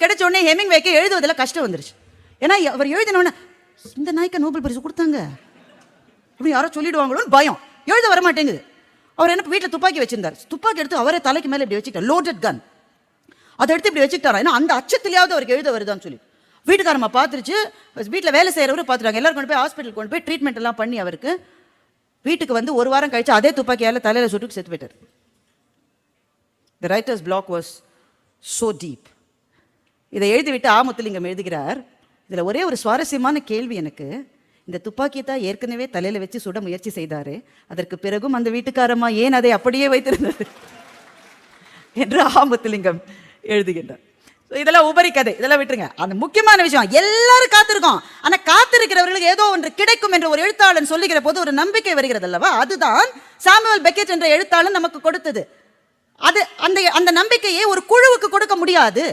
கிடைச்ச உடனே ஹெமிங்வேக்கு எழுதுவதில் கஷ்டம் வந்துருச்சு. ஏன்னா அவர் எழுதினோடனே இந்த நாய்க்கு நோபல் பரிசு கொடுத்தாங்க அப்படி யாரோ சொல்லிடுவாங்களோன்னு பயம், எழுத வர மாட்டேங்குது. அவர் என்ன வீட்டில் துப்பாக்கி வச்சிருந்தார், துப்பாக்கி எடுத்து அவரே தலைக்கு மேலே இப்படி வச்சுக்கிட்டார், லோடட் கன். அதை எடுத்து இப்படி வச்சுக்கிட்டாரா, ஏன்னா அந்த அச்சத்திலேயாவது அவருக்கு எழுத வருதான்னு சொல்லி. வீட்டுக்காரம்மா பார்த்துருச்சு, வீட்டில் வேலை செய்கிறவரு பார்த்துட்டாங்க, எல்லாரும் கொண்டு போய் ஹாஸ்பிட்டல் கொண்டு போய் ட்ரீட்மெண்ட் எல்லாம் பண்ணி அவருக்கு வீட்டுக்கு வந்து ஒரு வாரம் கழிச்சு அதே துப்பாக்கியால் தலையில் சுட்டுக்கு செத்து போயிட்டார். The writer's block was so deep. இதை எழுதிவிட்டு முத்துலிங்கம் எழுதுகிறார், இதில் ஒரே ஒரு சுவாரஸ்யமான கேள்வி எனக்கு, இந்த துப்பாக்கியை தான் ஏற்கனவே தலையில் வச்சு சுட முயற்சி செய்தாரு, அதற்கு பிறகும் அந்த வீட்டுக்காரம்மா ஏன் அதை அப்படியே வைத்திருந்தது என்று முத்துலிங்கம் எழுதுகின்றார். இதெல்லாம் உபரி கதை, இதெல்லாம் விட்டுருங்க. அந்த முக்கியமான விஷயம், எல்லாரும் காத்திருக்கோம், ஆனால் காத்திருக்கிறவர்களுக்கு ஏதோ ஒன்று கிடைக்கும் என்று ஒரு எழுத்தாளன் சொல்லுகிற போது ஒரு நம்பிக்கை வருகிறது அல்லவா? அதுதான் சாமுவேல் பெக்கெட் என்ற எழுத்தாளன் நமக்கு கொடுத்தது. அது அந்த நம்பிக்கையை ஒரு குழுவுக்கு கொடுக்க முடியாது.